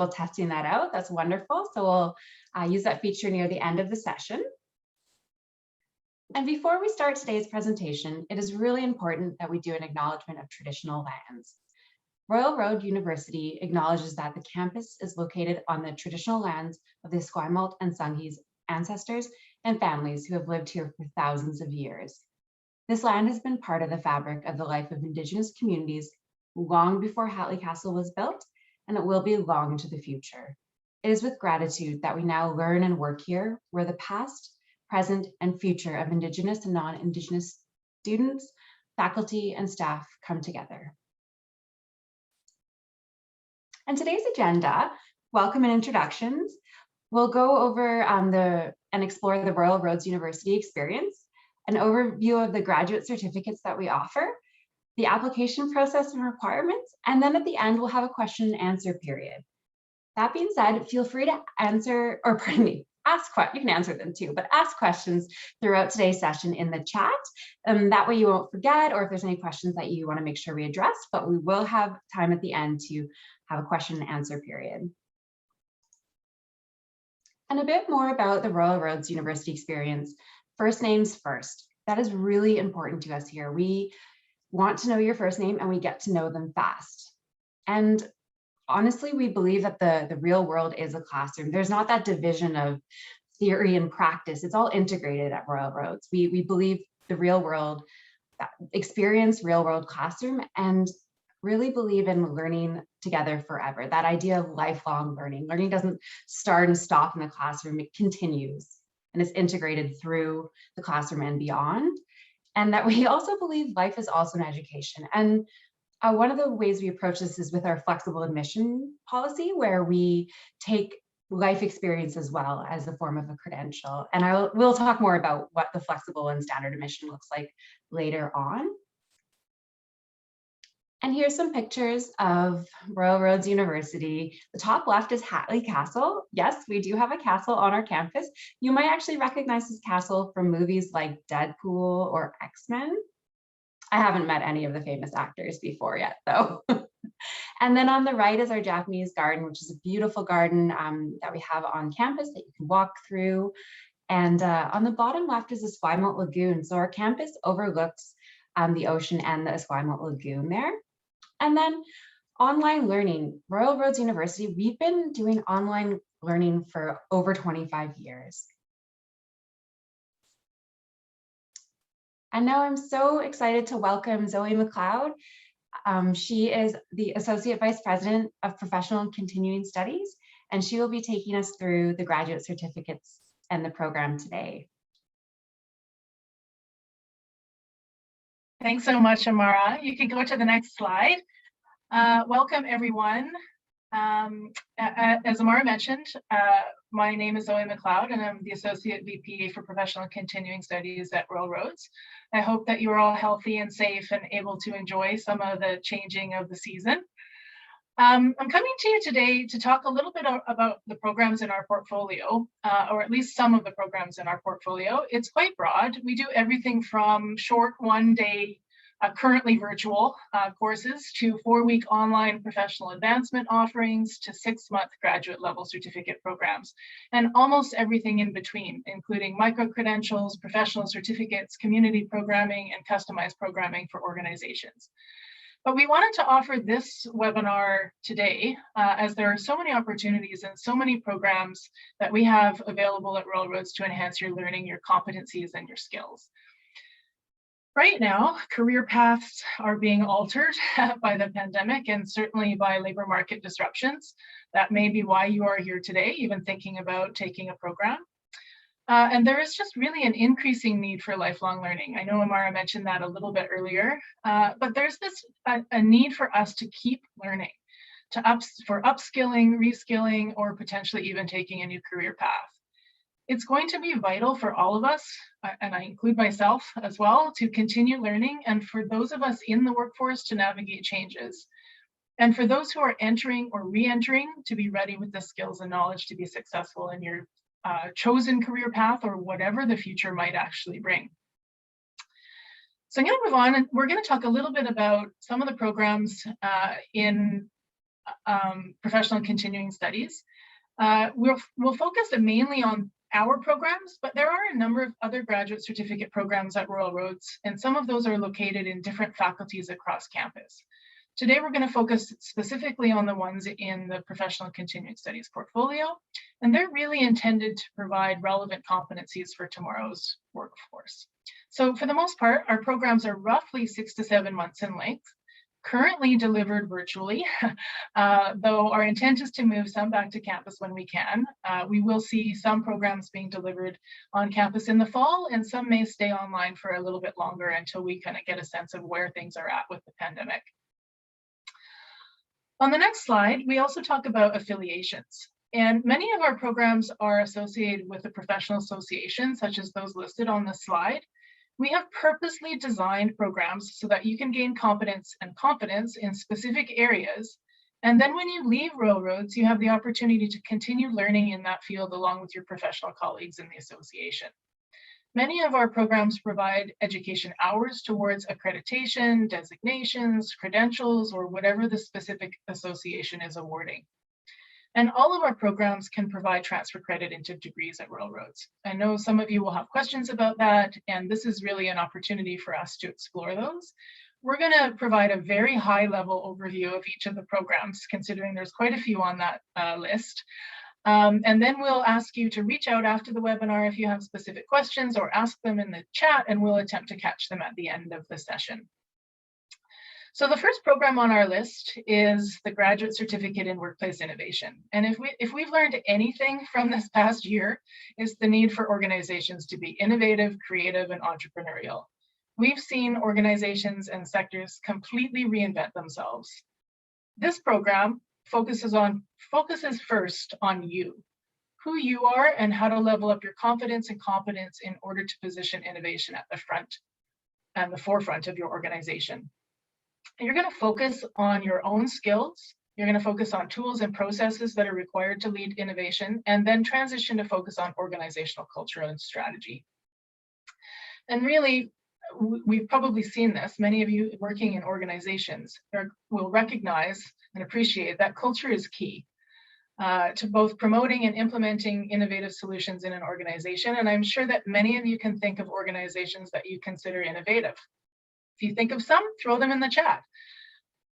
testing that out. That's wonderful. So we'll use that feature near the end of the session. And before we start today's presentation, it is really important that we do an acknowledgement of traditional lands. Royal Road University acknowledges that the campus is located on the traditional lands of the Esquimalt and Sunghees ancestors and families who have lived here for thousands of years. This land has been part of the fabric of the life of Indigenous communities long before Hatley Castle was built, and it will be long into the future. It is with gratitude that we now learn and work here, where the past, present, and future of Indigenous and non-Indigenous students, faculty, and staff come together. And today's agenda, welcome and introductions. We'll go over and explore the Royal Roads University experience, an overview of the graduate certificates that we offer, the application process and requirements, and then at the end, we'll have a question and answer period. That being said, feel free to answer, or pardon me, you can answer them too, but ask questions throughout today's session in the chat. That way you won't forget, or if there's any questions that you want to make sure we address, but we will have time at the end to have a question and answer period. And a bit more about the Royal Roads University experience. First names first. That is really important to us here. We want to know your first name and we get to know them fast. And honestly, we believe that the real world is a classroom. There's not that division of theory and practice. It's all integrated at Royal Roads. We believe the real world experience, real world classroom, and really believe in learning together forever. That idea of lifelong learning. Learning doesn't start and stop in the classroom, it continues and is integrated through the classroom and beyond. And that we also believe life is also an education. And one of the ways we approach this is with our flexible admission policy, where we take life experience as well as a form of a credential. And we'll talk more about what the flexible and standard admission looks like later on. And here's some pictures of Royal Roads University. The top left is Hatley Castle. Yes, we do have a castle on our campus. You might actually recognize this castle from movies like Deadpool or X-Men. I haven't met any of the famous actors before yet, though. And then on the right is our Japanese garden, which is a beautiful garden that we have on campus that you can walk through. And on the bottom left is the Esquimalt Lagoon. So our campus overlooks the ocean and the Esquimalt Lagoon there. And then online learning. Royal Roads University, we've been doing online learning for over 25 years. And now I'm so excited to welcome Zoe McLeod. She is the Associate Vice President of Professional and Continuing Studies, and she will be taking us through the graduate certificates and the program today. Thanks so much, Amara. You can go to the next slide. Welcome, everyone. As Amara mentioned, my name is Zoe McLeod, and I'm the Associate VP for Professional and Continuing Studies at Royal Roads. I hope that you're all healthy and safe and able to enjoy some of the changing of the season. I'm coming to you today to talk a little bit about the programs in our portfolio, or at least some of the programs in our portfolio. It's quite broad. We do everything from short one-day, currently virtual courses to 4-week online professional advancement offerings to 6-month graduate level certificate programs, and almost everything in between, including micro-credentials, professional certificates, community programming, and customized programming for organizations. But we wanted to offer this webinar today as there are so many opportunities and so many programs that we have available at Royal Roads to enhance your learning, your competencies, and your skills. Right now, career paths are being altered by the pandemic and certainly by labor market disruptions. That may be why you are here today, even thinking about taking a program. And there is just really an increasing need for lifelong learning. I know Amara mentioned that a little bit earlier, but there's a need for us to keep learning, for upskilling, reskilling, or potentially even taking a new career path. It's going to be vital for all of us, and I include myself as well, to continue learning, and for those of us in the workforce to navigate changes. And for those who are entering or re-entering, to be ready with the skills and knowledge to be successful in your chosen career path or whatever the future might actually bring. So I'm going to move on, and we're going to talk a little bit about some of the programs in professional and continuing studies. We'll focus mainly on our programs, but there are a number of other graduate certificate programs at Royal Roads, and some of those are located in different faculties across campus. Today, we're going to focus specifically on the ones in the professional and continuing studies portfolio, and they're really intended to provide relevant competencies for tomorrow's workforce. So for the most part, our programs are roughly 6 to 7 months in length, currently delivered virtually, though our intent is to move some back to campus when we can. We will see some programs being delivered on campus in the fall, and some may stay online for a little bit longer until we kind of get a sense of where things are at with the pandemic. On the next slide, we also talk about affiliations. And many of our programs are associated with a professional association, such as those listed on this slide. We have purposely designed programs so that you can gain competence and confidence in specific areas. And then when you leave Royal Roads, you have the opportunity to continue learning in that field along with your professional colleagues in the association. Many of our programs provide education hours towards accreditation, designations, credentials, or whatever the specific association is awarding. And all of our programs can provide transfer credit into degrees at Royal Roads. I know some of you will have questions about that, and this is really an opportunity for us to explore those. We're going to provide a very high-level overview of each of the programs, considering there's quite a few on that list. And then we'll ask you to reach out after the webinar if you have specific questions, or ask them in the chat, and we'll attempt to catch them at the end of the session. So the first program on our list is the Graduate Certificate in Workplace Innovation. And if we've learned anything from this past year, it's the need for organizations to be innovative, creative, and entrepreneurial. We've seen organizations and sectors completely reinvent themselves. This program focuses first on you, who you are, and how to level up your confidence and competence in order to position innovation at the front and the forefront of your organization. You're going to focus on your own skills. You're going to focus on tools and processes that are required to lead innovation, and then transition to focus on organizational culture and strategy. And really, we've probably seen this. Many of you working in organizations will recognize and appreciate that culture is key to both promoting and implementing innovative solutions in an organization. And I'm sure that many of you can think of organizations that you consider innovative. If you think of some, throw them in the chat.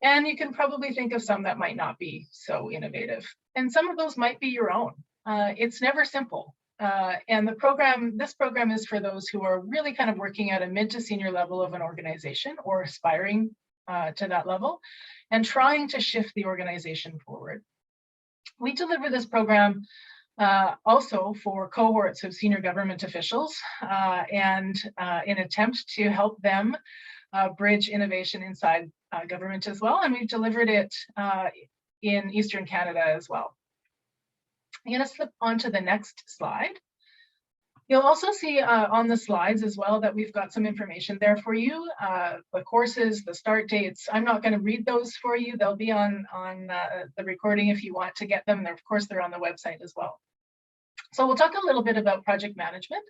And you can probably think of some that might not be so innovative. And some of those might be your own. It's never simple. And this program is for those who are really kind of working at a mid to senior level of an organization, or aspiring to that level, and trying to shift the organization forward. We deliver this program also for cohorts of senior government officials, and in attempt to help them bridge innovation inside government as well. And we've delivered it in Eastern Canada as well. I'm going to slip onto the next slide. You'll also see on the slides as well that we've got some information there for you. The courses, the start dates. I'm not going to read those for you. They'll be on the recording if you want to get them. Of course, they're on the website as well. So we'll talk a little bit about project management.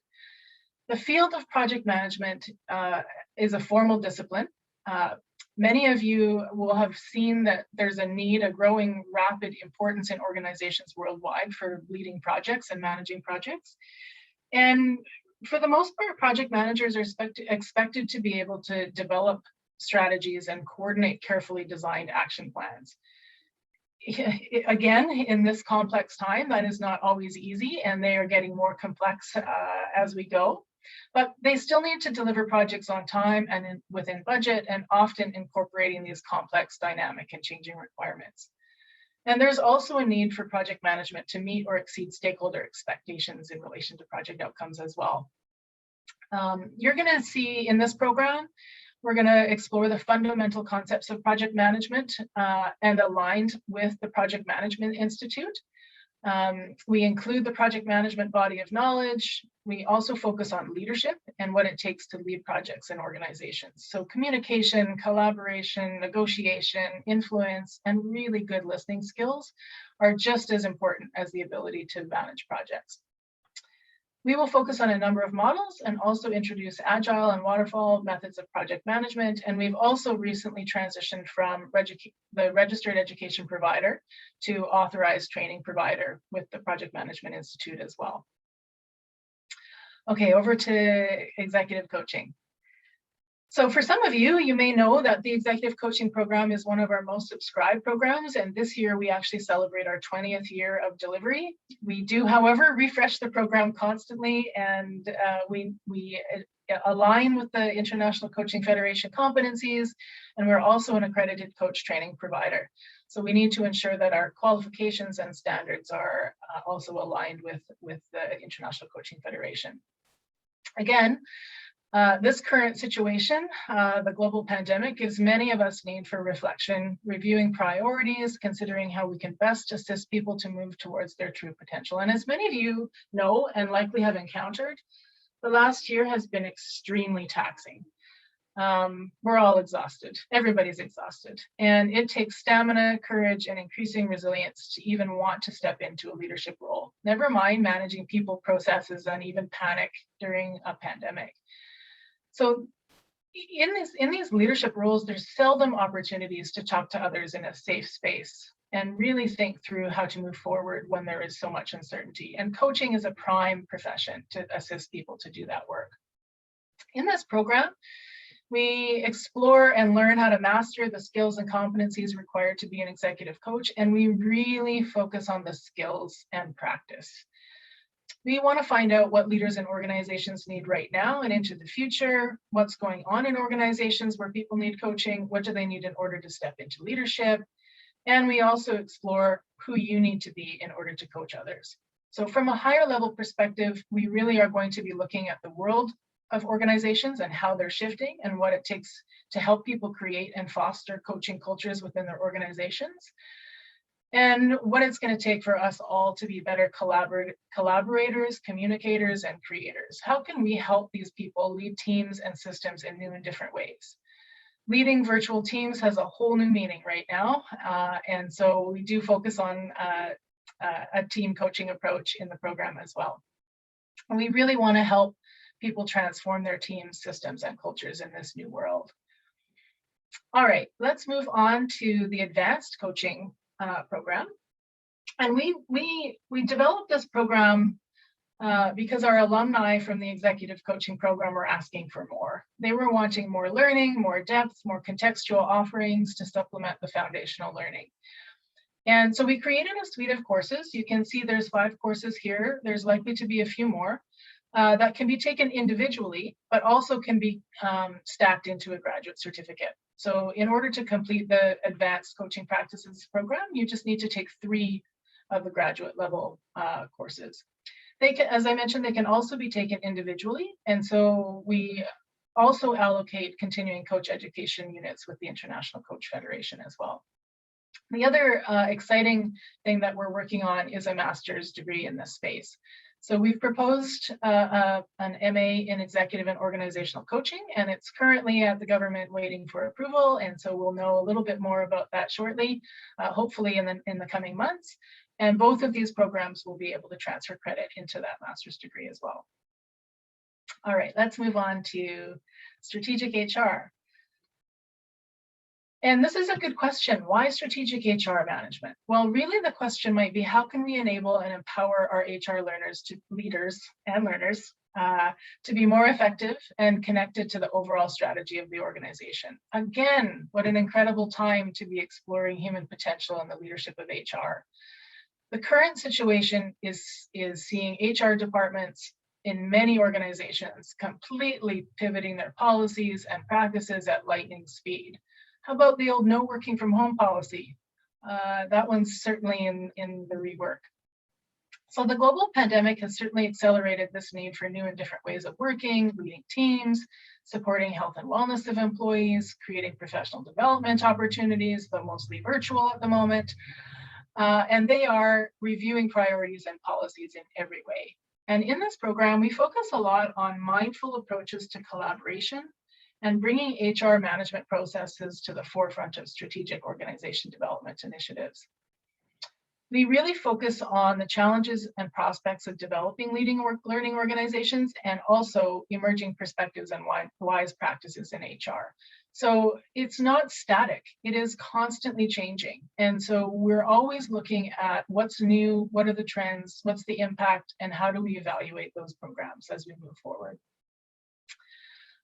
The field of project management is a formal discipline. Many of you will have seen that there's a growing rapid importance in organizations worldwide for leading projects and managing projects. And for the most part, project managers are expected to be able to develop strategies and coordinate carefully designed action plans. Again, in this complex time, that is not always easy, and they are getting more complex as we go. But they still need to deliver projects on time and within budget, and often incorporating these complex, dynamic, and changing requirements. And there's also a need for project management to meet or exceed stakeholder expectations in relation to project outcomes as well. You're going to see in this program, we're going to explore the fundamental concepts of project management and aligned with the Project Management Institute. We include the project management body of knowledge. We also focus on leadership and what it takes to lead projects and organizations. So communication, collaboration, negotiation, influence, and really good listening skills are just as important as the ability to manage projects. We will focus on a number of models and also introduce agile and waterfall methods of project management. And we've also recently transitioned from the registered education provider to authorized training provider with the Project Management Institute as well. Okay, over to executive coaching. So for some of you, you may know that the executive coaching program is one of our most subscribed programs, and this year we actually celebrate our 20th year of delivery. We do, however, refresh the program constantly, and we align with the International Coaching Federation competencies, and we're also an accredited coach training provider. So we need to ensure that our qualifications and standards are also aligned with the International Coaching Federation. Again, this current situation, the global pandemic, gives many of us need for reflection, reviewing priorities, considering how we can best assist people to move towards their true potential. And as many of you know and likely have encountered, the last year has been extremely taxing. We're all exhausted. Everybody's exhausted. And it takes stamina, courage, and increasing resilience to even want to step into a leadership role. Never mind managing people, processes, and even panic during a pandemic. So in these leadership roles, there's seldom opportunities to talk to others in a safe space and really think through how to move forward when there is so much uncertainty. And coaching is a prime profession to assist people to do that work. In this program, we explore and learn how to master the skills and competencies required to be an executive coach, and we really focus on the skills and practice. We want to find out what leaders and organizations need right now and into the future, what's going on in organizations where people need coaching, what do they need in order to step into leadership, and we also explore who you need to be in order to coach others. So from a higher level perspective, we really are going to be looking at the world of organizations and how they're shifting and what it takes to help people create and foster coaching cultures within their organizations, and what it's going to take for us all to be better collaborators, communicators, and creators. How can we help these people lead teams and systems in new and different ways? Leading virtual teams has a whole new meaning right now, and so we do focus on a team coaching approach in the program as well. And we really want to help people transform their teams, systems, and cultures in this new world. All right, let's move on to the advanced coaching program. And we developed this program because our alumni from the executive coaching program were asking for more. They were wanting more learning, more depth, more contextual offerings to supplement the foundational learning. And so we created a suite of courses. You can see there's 5 courses here. There's likely to be a few more that can be taken individually, but also can be stacked into a graduate certificate. So in order to complete the advanced coaching practices program, you just need to take 3 of the graduate level courses. They can, as I mentioned, they can also be taken individually. And so we also allocate continuing coach education units with the International Coach Federation as well. The other exciting thing that we're working on is a master's degree in this space. So we've proposed an MA in executive and organizational coaching, and it's currently at the government waiting for approval. And so we'll know a little bit more about that shortly, hopefully in the coming months. And both of these programs will be able to transfer credit into that master's degree as well. All right, let's move on to strategic HR. And this is a good question. Why strategic HR management? Well, really the question might be, how can we enable and empower our HR leaders and learners to be more effective and connected to the overall strategy of the organization? Again, what an incredible time to be exploring human potential and the leadership of HR. The current situation is seeing HR departments in many organizations completely pivoting their policies and practices at lightning speed. How about the old no working from home policy? That one's certainly in the rework. So the global pandemic has certainly accelerated this need for new and different ways of working, leading teams, supporting health and wellness of employees, creating professional development opportunities, but mostly virtual at the moment. And they are reviewing priorities and policies in every way. And in this program, we focus a lot on mindful approaches to collaboration and bringing HR management processes to the forefront of strategic organization development initiatives. We really focus on the challenges and prospects of developing learning organizations and also emerging perspectives and wise practices in HR. So it's not static, it is constantly changing. And so we're always looking at what's new, what are the trends, what's the impact, and how do we evaluate those programs as we move forward.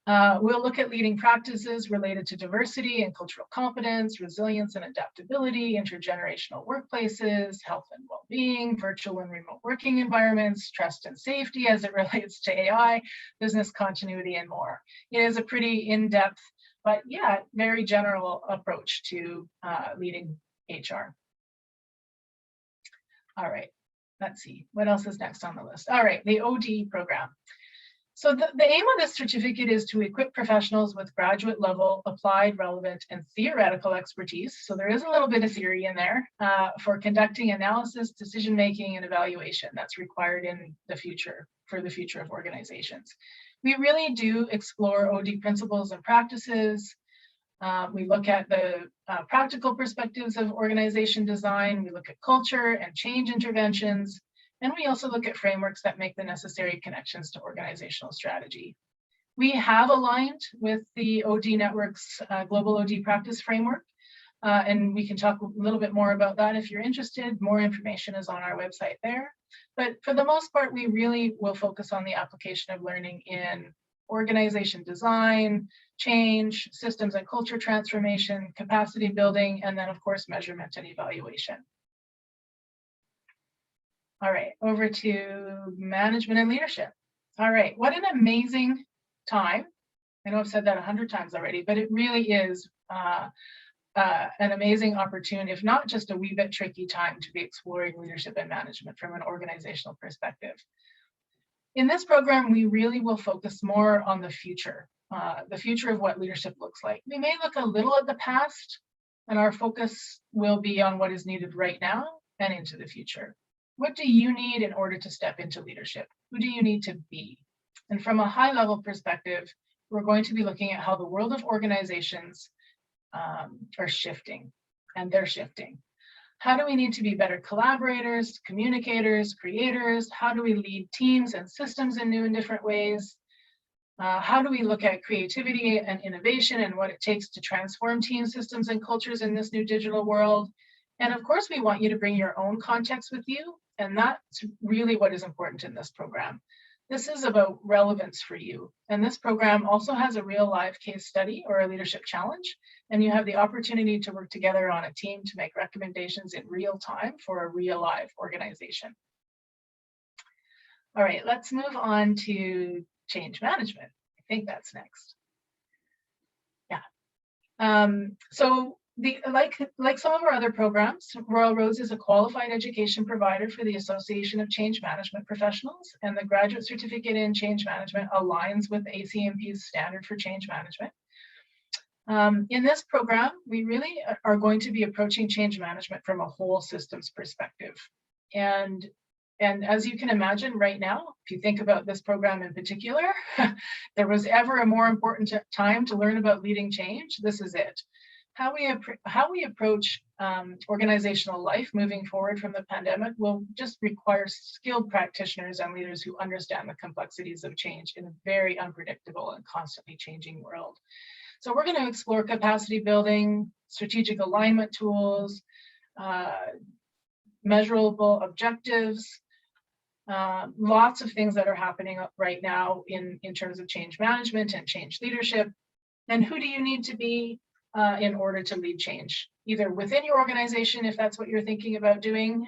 We'll look at leading practices related to diversity and cultural competence, resilience and adaptability, intergenerational workplaces, health and well-being, virtual and remote working environments, trust and safety as it relates to AI, business continuity, and more. It is a pretty in-depth, but yeah, very general approach to leading HR. All right, let's see, what else is next on the list? All right, the OD program. So the aim of this certificate is to equip professionals with graduate level, applied, relevant, and theoretical expertise. So there is a little bit of theory in there for conducting analysis, decision-making, and evaluation that's required in the future, for the future of organizations. We really do explore OD principles and practices. We look at the practical perspectives of organization design. We look at culture and change interventions. And we also look at frameworks that make the necessary connections to organizational strategy. We have aligned with the OD Network's Global OD Practice Framework, and we can talk a little bit more about that if you're interested. More information is on our website there. But for the most part, we really will focus on the application of learning in organization design, change, systems and culture transformation, capacity building, and then of course, measurement and evaluation. All right, over to management and leadership. All right, what an amazing time. I know I've said that 100 times already, but it really is an amazing opportunity, if not just a wee bit tricky time, to be exploring leadership and management from an organizational perspective. In this program, we really will focus more on the future of what leadership looks like. We may look a little at the past, and our focus will be on what is needed right now and into the future. What do you need in order to step into leadership? Who do you need to be? And from a high level perspective, we're going to be looking at how the world of organizations are shifting, and they're shifting. How do we need to be better collaborators, communicators, creators? How do we lead teams and systems in new and different ways? How do we look at creativity and innovation and what it takes to transform team systems and cultures in this new digital world? And of course, we want you to bring your own context with you. And that's really what is important in this program. This is about relevance for you. And this program also has a real live case study or a leadership challenge. And you have the opportunity to work together on a team to make recommendations in real time for a real live organization. All right, let's move on to change management. I think that's next. Yeah. So like some of our other programs, Royal Roads is a qualified education provider for the Association of Change Management Professionals, and the graduate certificate in change management aligns with ACMP's standard for change management. In this program, we really are going to be approaching change management from a whole systems perspective. And as you can imagine right now, if you think about this program in particular, there was ever a more important time to learn about leading change, this is it. How we approach organizational life moving forward from the pandemic will just require skilled practitioners and leaders who understand the complexities of change in a very unpredictable and constantly changing world. So we're going to explore capacity building, strategic alignment tools, measurable objectives, lots of things that are happening right now in terms of change management and change leadership. And who do you need to be in order to lead change, either within your organization, if that's what you're thinking about doing,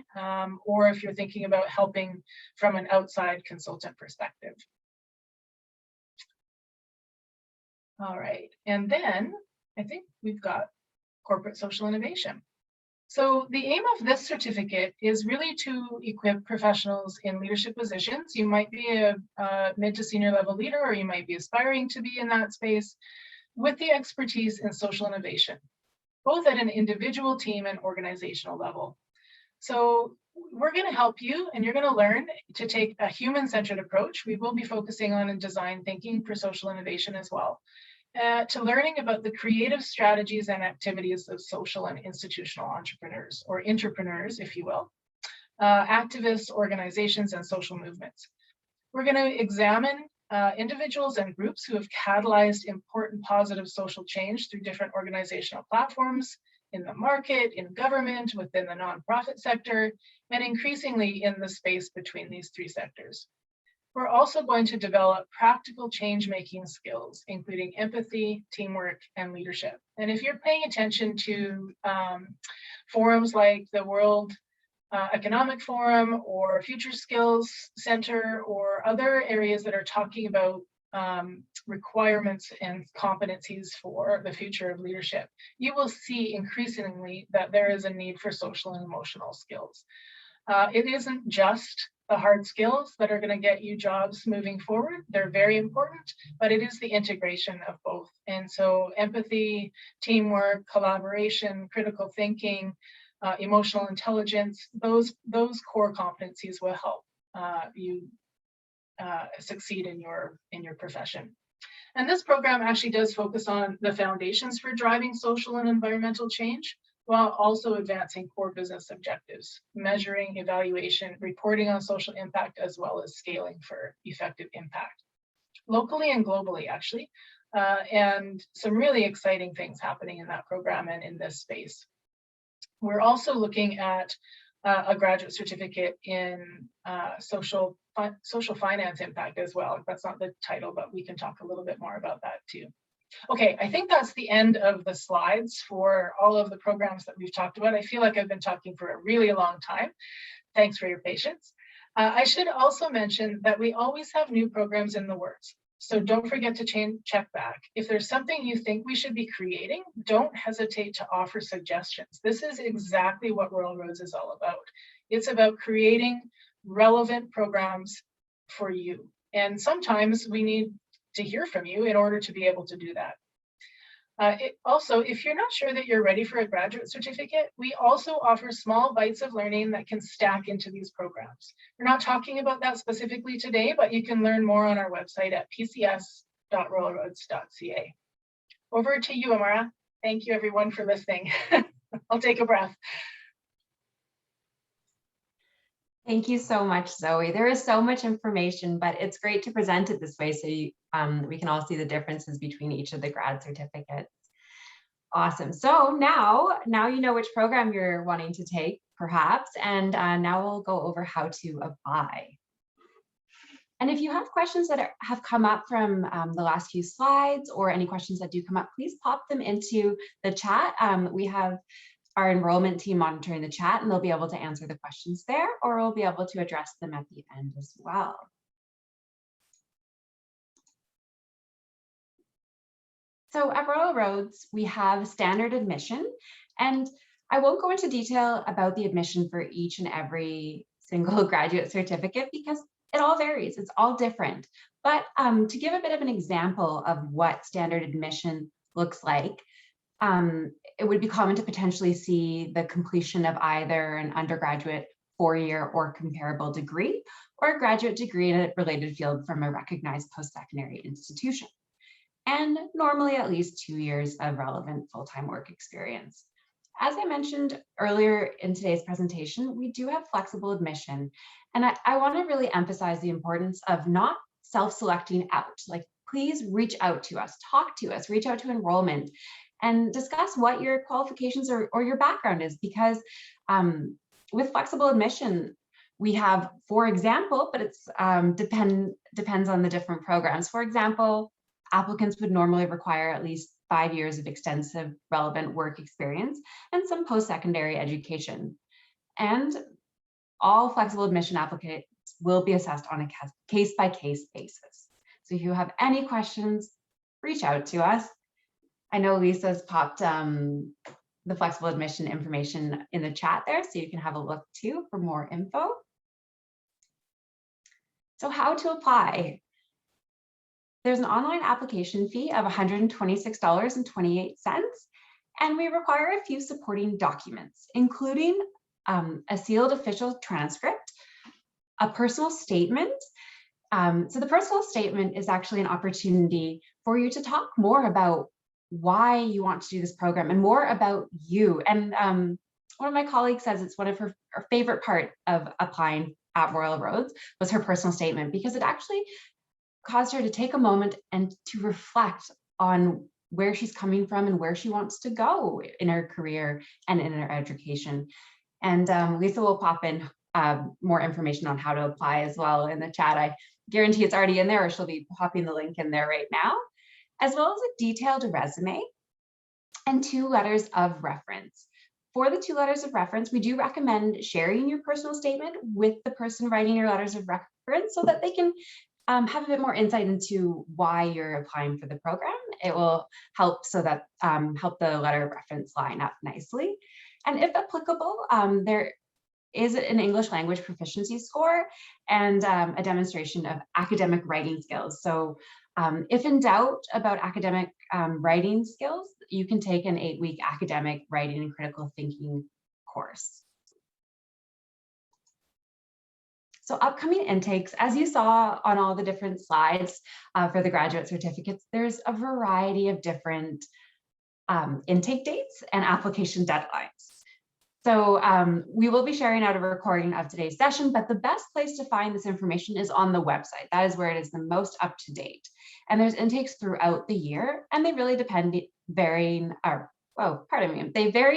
or if you're thinking about helping from an outside consultant perspective. All right, and then I think we've got corporate social innovation. So the aim of this certificate is really to equip professionals in leadership positions. You might be a mid to senior level leader, or you might be aspiring to be in that space, with the expertise in social innovation, both at an individual, team, and organizational level. So we're going to help you, and you're going to learn to take a human-centered approach. We will be focusing on design thinking for social innovation as well, to learning about the creative strategies and activities of social and institutional entrepreneurs, or intrapreneurs, if you will. activists, organizations, and social movements. We're going to examine individuals and groups who have catalyzed important positive social change through different organizational platforms in the market, in government, within the nonprofit sector, and increasingly in the space between these three sectors. We're also going to develop practical change-making skills, including empathy, teamwork, and leadership. And if you're paying attention to forums like the World Economic Forum or Future Skills Center or other areas that are talking about requirements and competencies for the future of leadership, you will see increasingly that there is a need for social and emotional skills. It isn't just the hard skills that are going to get you jobs moving forward. They're very important, but it is the integration of both. And so empathy, teamwork, collaboration, critical thinking, emotional intelligence, those core competencies will help you succeed in your profession. And this program actually does focus on the foundations for driving social and environmental change, while also advancing core business objectives, measuring, evaluation, reporting on social impact, as well as scaling for effective impact, locally and globally, actually. And some really exciting things happening in that program and in this space. We're also looking at a graduate certificate in social finance impact as well. That's not the title, but we can talk a little bit more about that too. Okay, I think that's the end of the slides for all of the programs that we've talked about. I feel like I've been talking for a really long time. Thanks for your patience. I should also mention that we always have new programs in the works. So don't forget to check back. If there's something you think we should be creating, don't hesitate to offer suggestions. This is exactly what Royal Roads is all about. It's about creating relevant programs for you. And sometimes we need to hear from you in order to be able to do that. Also, if you're not sure that you're ready for a graduate certificate, we also offer small bites of learning that can stack into these programs. We're not talking about that specifically today, but you can learn more on our website at pcs.royalroads.ca. Over to you, Amara. Thank you everyone for listening. I'll take a breath. Thank you so much, Zoe. There is so much information, but it's great to present it this way so we can all see the differences between each of the grad certificates. Awesome. So now you know which program you're wanting to take, perhaps, and now we'll go over how to apply. And if you have questions that have come up from the last few slides, or any questions that do come up, please pop them into the chat. We have our enrollment team monitoring the chat, and they'll be able to answer the questions there, or we'll be able to address them at the end as well. So at Royal Roads, we have standard admission, and I won't go into detail about the admission for each and every single graduate certificate because it all varies, it's all different. But to give a bit of an example of what standard admission looks like, it would be common to potentially see the completion of either an undergraduate 4-year or comparable degree, or a graduate degree in a related field from a recognized post-secondary institution, and normally at least 2 years of relevant full-time work experience. As I mentioned earlier in today's presentation, we do have flexible admission, and I want to really emphasize the importance of not self-selecting out. Like, please reach out to us, talk to us, reach out to enrollment, and discuss what your qualifications or your background is, because with flexible admission, we have, for example, but it's depends on the different programs. For example, applicants would normally require at least 5 years of extensive relevant work experience and some post-secondary education. And all flexible admission applicants will be assessed on a case-by-case basis. So if you have any questions, reach out to us. I know Lisa's popped the flexible admission information in the chat there, so you can have a look too for more info. So how to apply? There's an online application fee of $126.28, and we require a few supporting documents, including a sealed official transcript, a personal statement. So the personal statement is actually an opportunity for you to talk more about why you want to do this program and more about you. And one of my colleagues says it's one of her favorite part of applying at Royal Roads was her personal statement, because it actually caused her to take a moment and to reflect on where she's coming from and where she wants to go in her career and in her education. And Lisa will pop in more information on how to apply as well in the chat. I guarantee it's already in there, or she'll be popping the link in there right now, as well as a detailed resume and 2 letters of reference. For the 2 letters of reference, we do recommend sharing your personal statement with the person writing your letters of reference so that they can have a bit more insight into why you're applying for the program. It will help so that help the letter of reference line up nicely. And if applicable, there is an English language proficiency score and a demonstration of academic writing skills. So if in doubt about academic writing skills, you can take an 8-week academic writing and critical thinking course. So upcoming intakes, as you saw on all the different slides for the graduate certificates, there's a variety of different intake dates and application deadlines. So we will be sharing out a recording of today's session, but the best place to find this information is on the website. That is where it is the most up to date. And there's intakes throughout the year, and they really vary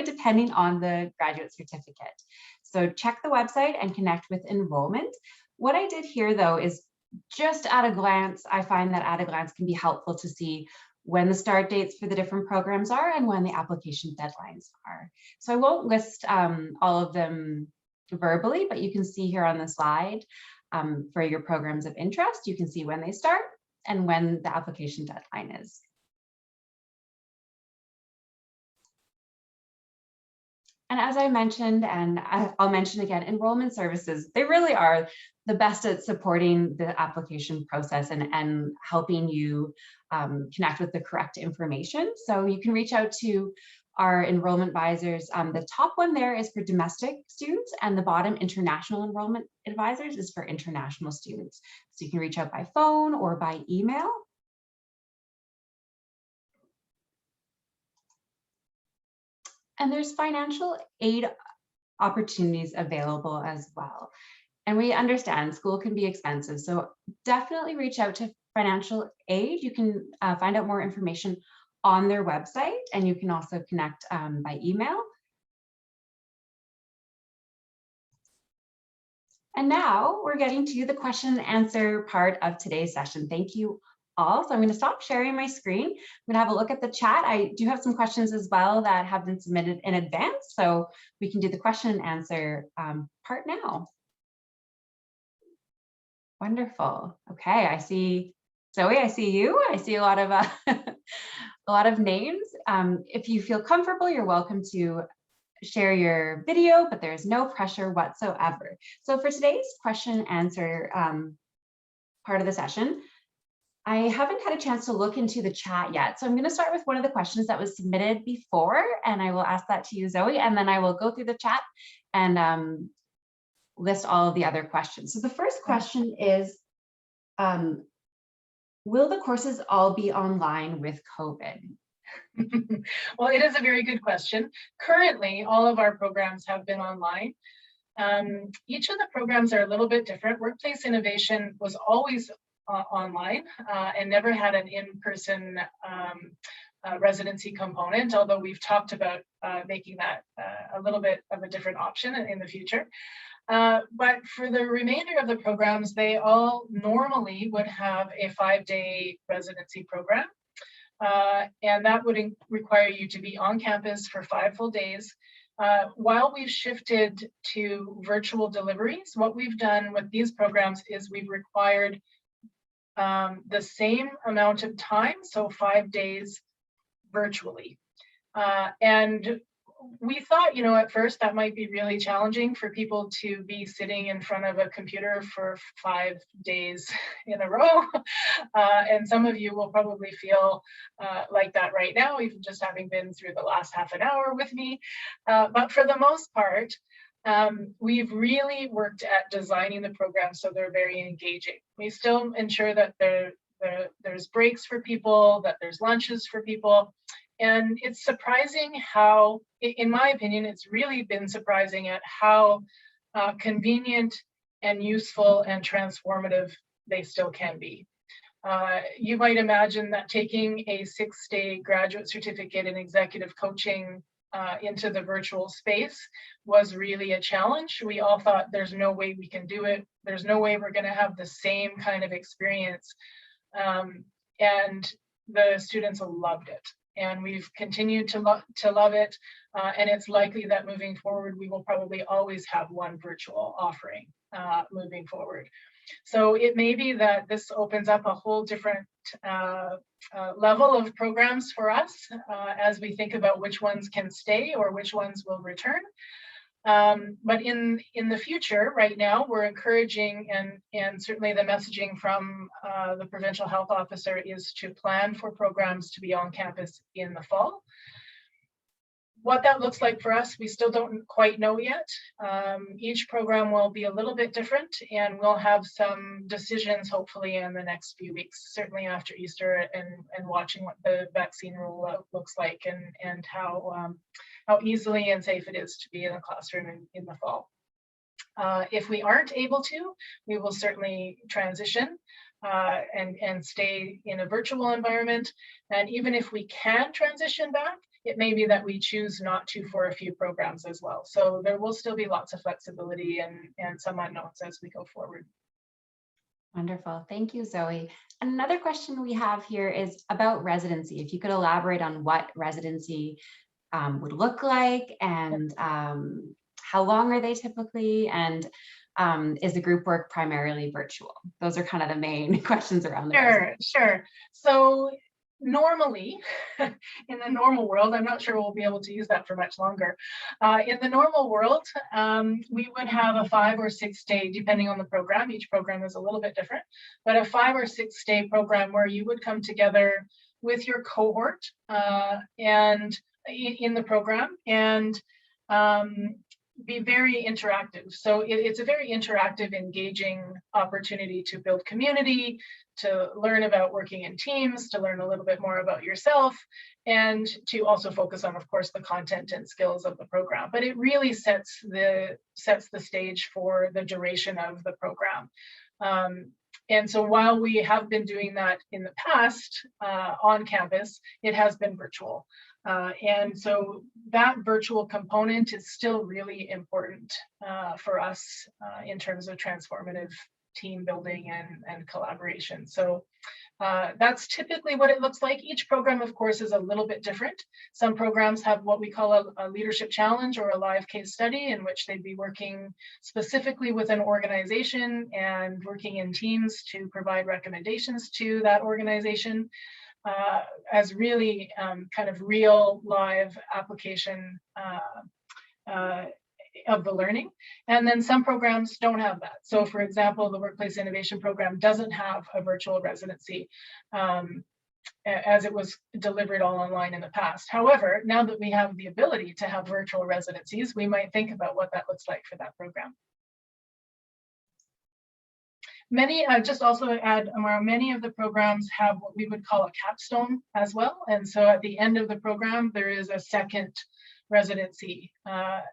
depending on the graduate certificate. So check the website and connect with enrollment. What I did here, though, is just at a glance, I find that at a glance can be helpful to see when the start dates for the different programs are and when the application deadlines are. So I won't list all of them verbally, but you can see here on the slide for your programs of interest, you can see when they start and when the application deadline is. And as I mentioned, and I'll mention again, Enrollment Services, they really are the best at supporting the application process and helping you connect with the correct information. So you can reach out to our enrollment advisors. The top one there is for domestic students, and the bottom international enrollment advisors is for international students. So you can reach out by phone or by email. And there's financial aid opportunities available as well. And we understand school can be expensive, so definitely reach out to financial aid. You can find out more information on their website, and you can also connect by email. And now we're getting to the question and answer part of today's session. Thank you all. So I'm going to stop sharing my screen. I'm going to have a look at the chat. I do have some questions as well that have been submitted in advance, so we can do the question and answer part now. Wonderful. Okay, I see Zoe. I see you. I see a lot of a lot of names. If you feel comfortable, you're welcome to share your video, but there's no pressure whatsoever. So for today's question and answer part of the session, I haven't had a chance to look into the chat yet. So I'm going to start with one of the questions that was submitted before, and I will ask that to you, Zoe, and then I will go through the chat and list all of the other questions. So the first question is, will the courses all be online with COVID? Well, it is a very good question. Currently, all of our programs have been online. Each of the programs are a little bit different. Workplace Innovation was always online and never had an in-person residency component, although we've talked about making that a little bit of a different option in the future. But for the remainder of the programs, they all normally would have a 5-day residency program. And that would require you to be on campus for 5 full days. While we've shifted to virtual deliveries, what we've done with these programs is we've required the same amount of time, so 5 days virtually. And we thought, at first that might be really challenging for people to be sitting in front of a computer for 5 days in a row. And some of you will probably feel like that right now, even just having been through the last half an hour with me. But for the most part, we've really worked at designing the program so they're very engaging. We still ensure that there's breaks for people, that there's lunches for people, And it's surprising how, in my opinion, it's really been surprising at how convenient and useful and transformative they still can be. You might imagine that taking a 6-day graduate certificate in executive coaching into the virtual space was really a challenge. We all thought there's no way we can do it. There's no way we're going to have the same kind of experience. And the students loved it. And we've continued to love it. And it's likely that moving forward, we will probably always have one virtual offering moving forward. So it may be that this opens up a whole different level of programs for us as we think about which ones can stay or which ones will return. But in the future, right now, we're encouraging, and certainly the messaging from the provincial health officer is to plan for programs to be on campus in the fall. What that looks like for us, we still don't quite know yet. Each program will be a little bit different, and we'll have some decisions hopefully in the next few weeks, certainly after Easter, and watching what the vaccine rollout looks like, and how easily and safe it is to be in a classroom in the fall. If we aren't able to, we will certainly transition and stay in a virtual environment. And even if we can transition back, it may be that we choose not to for a few programs as well. So there will still be lots of flexibility and some unknowns as we go forward. Wonderful. Thank you, Zoe. Another question we have here is about residency. If you could elaborate on what residency would look like, and how long are they typically, and is the group work primarily virtual? Those are kind of the main questions around there. Sure. So normally, in the normal world, I'm not sure we'll be able to use that for much longer. In the normal world, we would have a 5 or 6 day, depending on the program. Each program is a little bit different, but a 5 or 6 day program where you would come together with your cohort and in the program and be very interactive. So it's a very interactive, engaging opportunity to build community, to learn about working in teams, to learn a little bit more about yourself, and to also focus on, of course, the content and skills of the program. But it really sets the stage for the duration of the program. And so while we have been doing that in the past on campus, it has been virtual. And so that virtual component is still really important for us in terms of transformative team building and collaboration. So that's typically what it looks like. Each program, of course, is a little bit different. Some programs have what we call a leadership challenge or a live case study, in which they'd be working specifically with an organization and working in teams to provide recommendations to that organization as really kind of real live application of the learning. And then some programs don't have that. So for example, the Workplace Innovation Program doesn't have a virtual residency as it was delivered all online in the past. However, now that we have the ability to have virtual residencies, we might think about what that looks like for that program. Just also add, many of the programs have what we would call a capstone as well. And so at the end of the program, there is a second residency,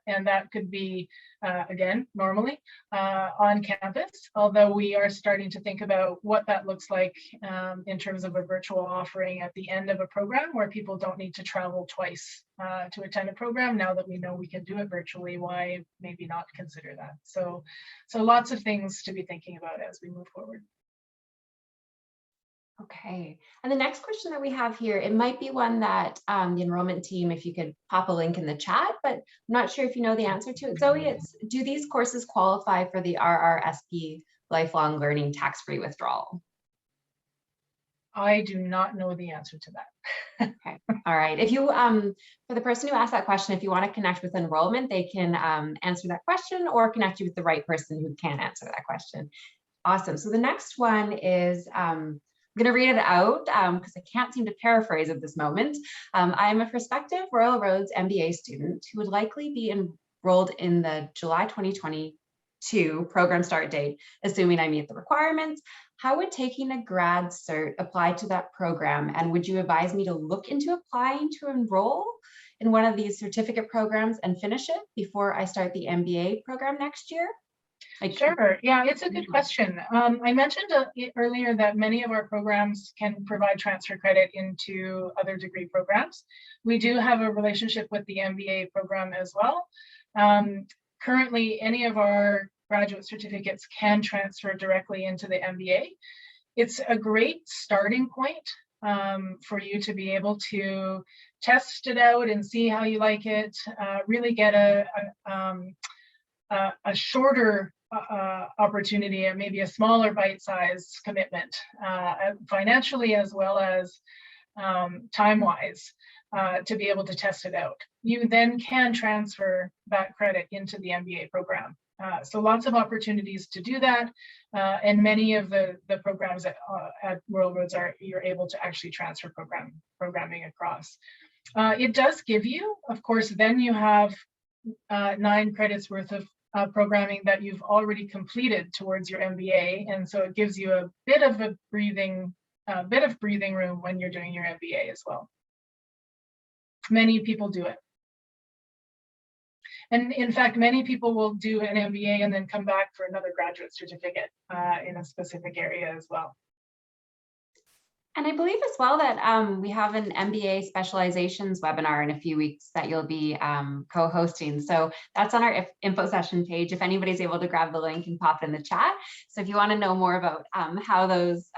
and that could be, again, normally on campus, although we are starting to think about what that looks like in terms of a virtual offering at the end of a program where people don't need to travel twice to attend a program. Now that we know we can do it virtually, why maybe not consider that? So lots of things to be thinking about as we move forward. Okay, and the next question that we have here, it might be one that the enrollment team, if you could pop a link in the chat, but I'm not sure if you know the answer to it, Zoe. It's, do these courses qualify for the RRSP lifelong learning tax-free withdrawal? I do not know the answer to that. Okay, all right. If you, for the person who asked that question, if you want to connect with enrollment, they can answer that question or connect you with the right person who can answer that question. Awesome. So the next one is, I'm going to read it out because I can't seem to paraphrase at this moment. I am a prospective Royal Roads MBA student who would likely be enrolled in the July 2022 to program start date, assuming I meet the requirements, how would taking a grad cert apply to that program? And would you advise me to look into applying to enroll in one of these certificate programs and finish it before I start the MBA program next year? Sure. Yeah, it's a good question. I mentioned earlier that many of our programs can provide transfer credit into other degree programs. We do have a relationship with the MBA program as well. Currently, any of our graduate certificates can transfer directly into the MBA. It's a great starting point for you to be able to test it out and see how you like it, really get a shorter opportunity and maybe a smaller bite-sized commitment financially as well as time-wise to be able to test it out. You then can transfer that credit into the MBA program. So lots of opportunities to do that, and many of the programs at Royal Roads you're able to actually transfer programming across. It does give you, of course, then you have 9 credits worth of programming that you've already completed towards your MBA, and so it gives you a bit of breathing room when you're doing your MBA as well. Many people do it, and in fact, many people will do an MBA and then come back for another graduate certificate in a specific area as well. And I believe as well that we have an MBA Specializations webinar in a few weeks that you'll be co-hosting. So that's on our info session page. If anybody's able to grab the link and pop it in the chat. So if you want to know more about how those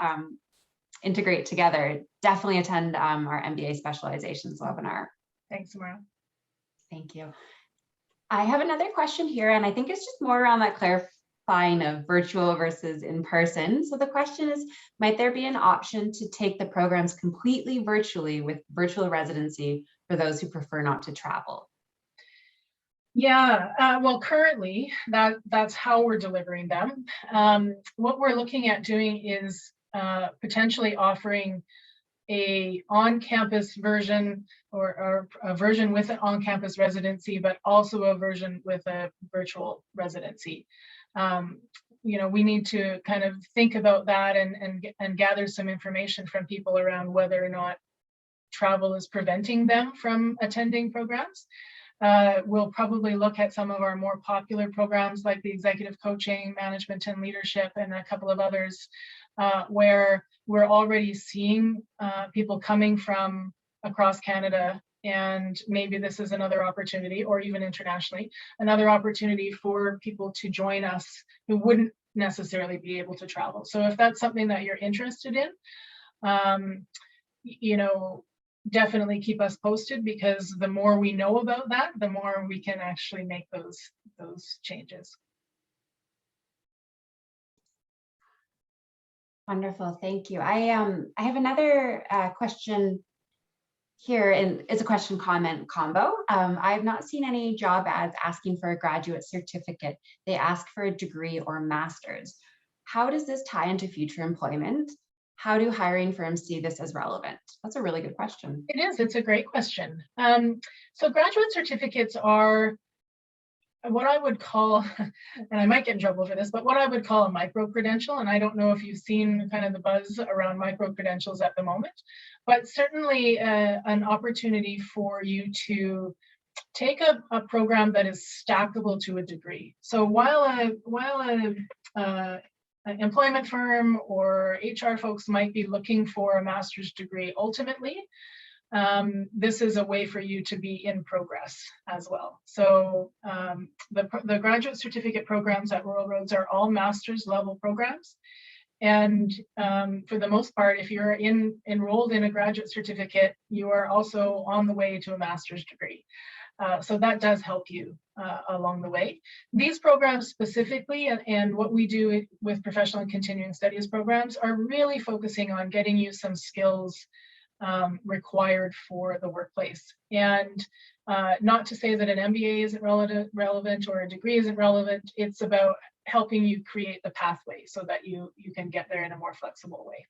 integrate together, definitely attend our MBA Specializations webinar. Thanks, Samara. Thank you. I have another question here, and I think it's just more around that clarifying of virtual versus in person. So the question is, might there be an option to take the programs completely virtually with virtual residency for those who prefer not to travel? Yeah, well, currently that's how we're delivering them. What we're looking at doing is potentially offering a on-campus version or a version with an on-campus residency, but also a version with a virtual residency. You know, we need to kind of think about that and gather some information from people around whether or not travel is preventing them from attending programs. We'll probably look at some of our more popular programs like the executive coaching, management and leadership, and a couple of others where we're already seeing people coming from across Canada, and maybe this is another opportunity, or even internationally, another opportunity for people to join us who wouldn't necessarily be able to travel. So if that's something that you're interested in, you know, definitely keep us posted, because the more we know about that, the more we can actually make those changes. Wonderful, thank you. I have another question here, and it's a question comment combo. I've not seen any job ads asking for a graduate certificate. They ask for a degree or master's. How does this tie into future employment? How do hiring firms see this as relevant? That's a really good question. It is, it's a great question. So graduate certificates are what I would call, and I might get in trouble for this, but what I would call a micro-credential. And I don't know if you've seen kind of the buzz around micro-credentials at the moment, but certainly an opportunity for you to take a program that is stackable to a degree. So while an employment firm or HR folks might be looking for a master's degree ultimately, this is a way for you to be in progress as well. So the graduate certificate programs at Royal Roads are all master's level programs. And for the most part, if you're enrolled in a graduate certificate, you are also on the way to a master's degree. So that does help you along the way. These programs specifically, and what we do with professional and continuing studies programs, are really focusing on getting you some skills required for the workplace. And not to say that an MBA isn't relevant or a degree isn't relevant, it's about helping you create the pathway so that you can get there in a more flexible way.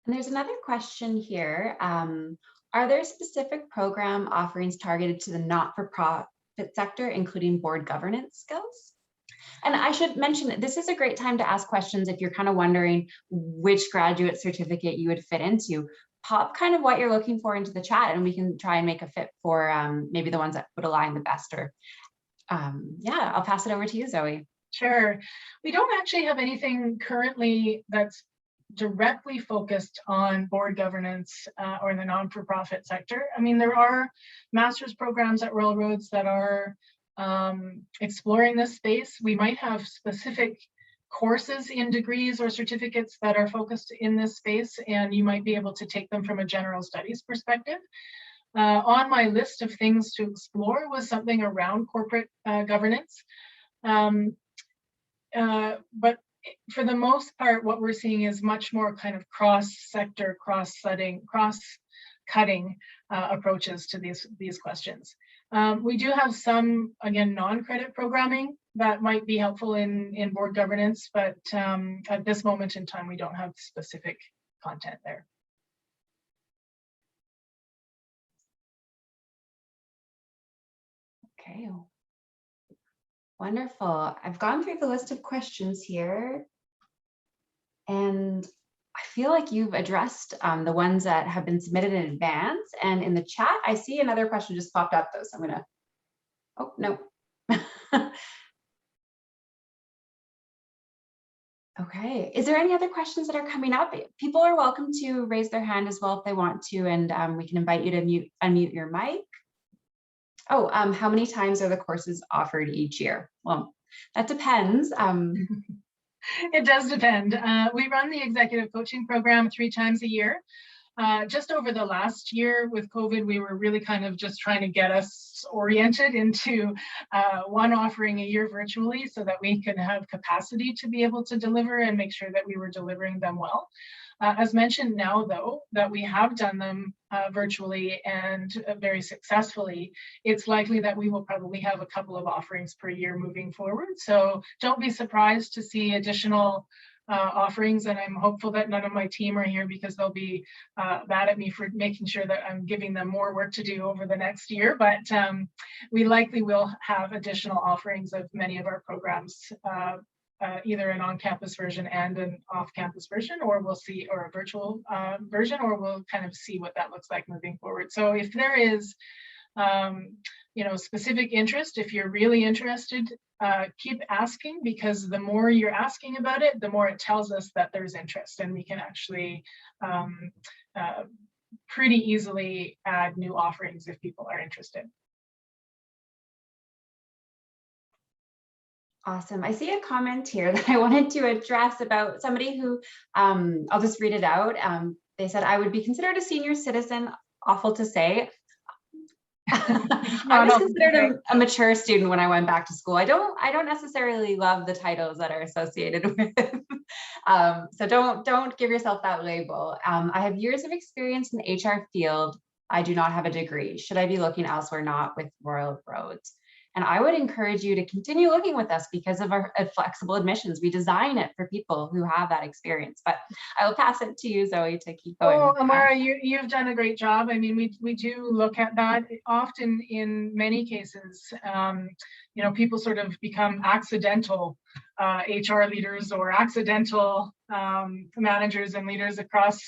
And there's another question here. Are there specific program offerings targeted to the nonprofit sector, including board governance skills. And I should mention that this is a great time to ask questions if you're kind of wondering which graduate certificate you would fit into. Pop kind of what you're looking for into the chat, and we can try and make a fit for maybe the ones that would align the best. Or yeah, I'll pass it over to you, Zoe. Sure. We don't actually have anything currently that's directly focused on board governance or in the non-for-profit sector. I mean, there are master's programs at Royal Roads that are exploring this space. We might have specific courses in degrees or certificates that are focused in this space, and you might be able to take them from a general studies perspective. On my list of things to explore was something around corporate governance. But for the most part, what we're seeing is much more kind of cross-sector, cross-cutting approaches to these questions. We do have some, again, non-credit programming that might be helpful in board governance, but at this moment in time, we don't have specific content there. Okay. Wonderful. I've gone through the list of questions here, and I feel like you've addressed the ones that have been submitted in advance. And in the chat, I see another question just popped up though, so I'm gonna, oh, no. Okay, is there any other questions that are coming up? People are welcome to raise their hand as well if they want to, and we can invite you to unmute your mic. Oh, how many times are the courses offered each year? Well, that depends. It does depend. We run the executive coaching program 3 times a year. Just over the last year with COVID, we were really kind of just trying to get us oriented into one offering a year virtually so that we could have capacity to be able to deliver and make sure that we were delivering them well. As mentioned now, though, that we have done them virtually and very successfully, it's likely that we will probably have a couple of offerings per year moving forward. So don't be surprised to see additional offerings, and I'm hopeful that none of my team are here because they'll be mad at me for making sure that I'm giving them more work to do over the next year. But we likely will have additional offerings of many of our programs, either an on-campus version and an off-campus version, or we'll see, or a virtual version, or we'll kind of see what that looks like moving forward. So if there is specific interest, if you're really interested, keep asking, because the more you're asking about it, the more it tells us that there's interest, and we can actually pretty easily add new offerings if people are interested. Awesome. I see a comment here that I wanted to address about somebody who, I'll just read it out. They said, I would be considered a senior citizen, awful to say. I was considered a mature student when I went back to school. I don't necessarily love the titles that are associated with it. So don't give yourself that label. I have years of experience in the HR field. I do not have a degree. Should I be looking elsewhere, not with Royal Roads? And I would encourage you to continue looking with us because of our flexible admissions. We design it for people who have that experience. But I will pass it to you, Zoe, to keep going. Oh, Amara, you've done a great job. I mean, we do look at that often. In many cases, people sort of become accidental HR leaders or accidental managers and leaders across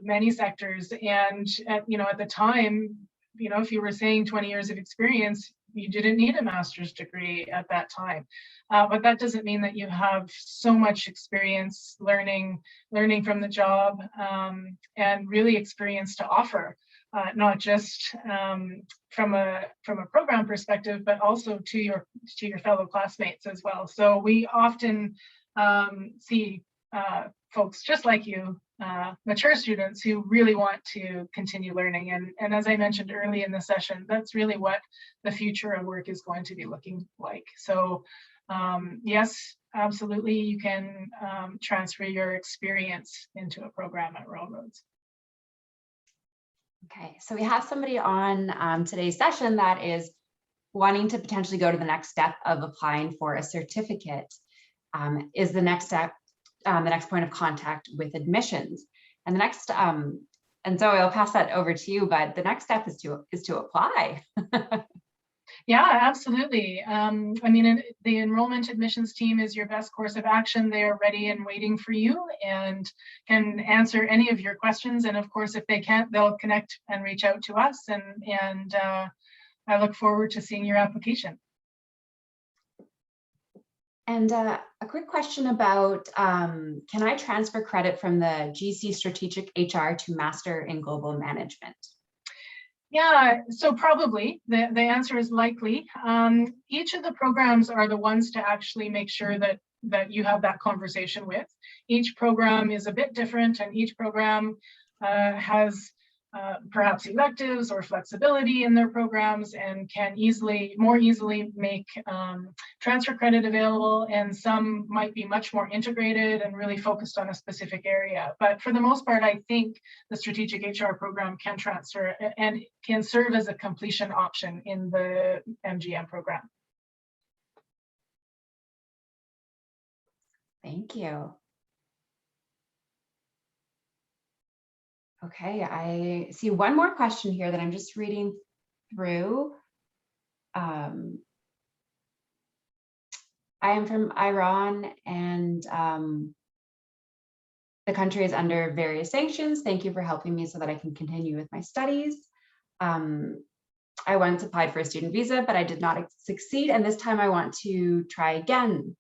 many sectors. And at the time, if you were saying 20 years of experience, you didn't need a master's degree at that time. But that doesn't mean that you have so much experience learning from the job, and really experience to offer, not just from a program perspective, but also to your fellow classmates as well. So we often see folks just like you, mature students who really want to continue learning. And as I mentioned early in the session, that's really what the future of work is going to be looking like. So yes, absolutely, you can transfer your experience into a program at Royal Roads. Okay, so we have somebody on today's session that is wanting to potentially go to the next step of applying for a certificate. Is the next step the next point of contact with admissions? And the next, and Zoe, I'll pass that over to you, but the next step is to apply. Yeah, absolutely. I mean, the enrollment admissions team is your best course of action. They are ready and waiting for you and can answer any of your questions. And of course, if they can't, they'll connect and reach out to us. And I look forward to seeing your application. And a quick question about, can I transfer credit from the GC Strategic HR to Master in Global Management? Yeah, so probably the answer is likely. Each of the programs are the ones to actually make sure that you have that conversation with. Each program is a bit different, and each program has perhaps electives or flexibility in their programs and can more easily make transfer credit available, and some might be much more integrated and really focused on a specific area. But for the most part, I think the strategic HR program can transfer and can serve as a completion option in the MGM program. Thank you. Okay, I see one more question here that I'm just reading through. I am from Iran, and the country is under various sanctions. Thank you for helping me so that I can continue with my studies. I once applied for a student visa, but I did not succeed, and this time I want to try again.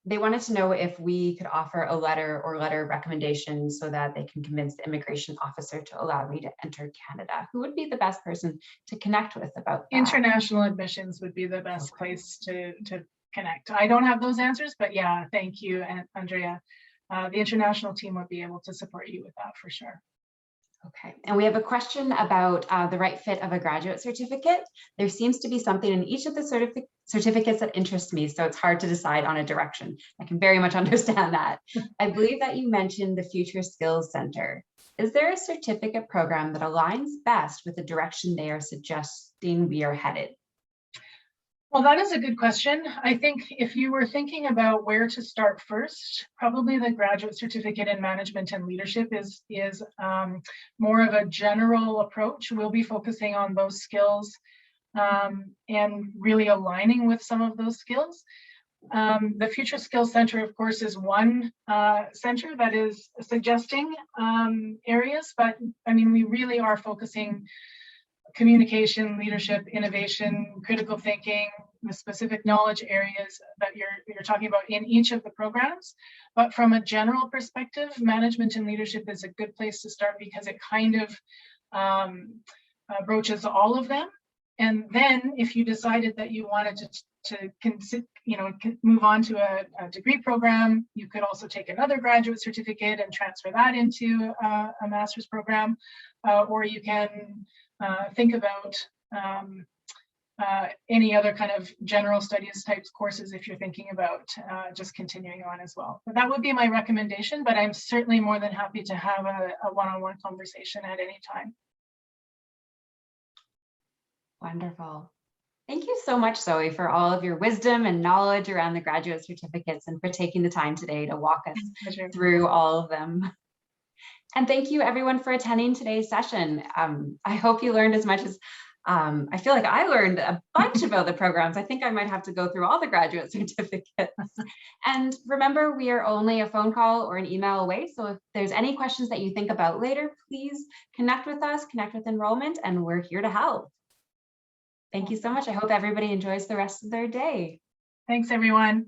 They wanted to know if we could offer a letter or letter of recommendation so that they can convince the immigration officer to allow me to enter Canada. Who would be the best person to connect with about that? International admissions would be the best place to connect. I don't have those answers, but yeah, thank you, Andrea. The international team would be able to support you with that for sure. Okay, and we have a question about the right fit of a graduate certificate. There seems to be something in each of the certificates that interests me, so it's hard to decide on a direction. I can very much understand that. I believe that you mentioned the Future Skills Center. Is there a certificate program that aligns best with the direction they are suggesting we are headed? Well, that is a good question. I think if you were thinking about where to start first, probably the graduate certificate in management and leadership is more of a general approach. We'll be focusing on those skills and really aligning with some of those skills. The Future Skills Center, of course, is one center that is suggesting areas, but I mean, we really are focusing communication, leadership, innovation, critical thinking, the specific knowledge areas that you're talking about in each of the programs. But from a general perspective, management and leadership is a good place to start because it kind of broaches all of them. And then if you decided that you wanted to move on to a degree program, you could also take another graduate certificate and transfer that into a master's program, or you can think about any other kind of general studies types courses if you're thinking about just continuing on as well. But that would be my recommendation, but I'm certainly more than happy to have a one-on-one conversation at any time. Wonderful. Thank you so much, Zoe, for all of your wisdom and knowledge around the graduate certificates and for taking the time today to walk us through all of them. And thank you everyone for attending today's session. I hope you learned as much as I feel like I learned a bunch about the programs. I think I might have to go through all the graduate certificates. And remember, we are only a phone call or an email away. So if there's any questions that you think about later, please connect with us, connect with Enrollment, and we're here to help. Thank you so much. I hope everybody enjoys the rest of their day. Thanks, everyone.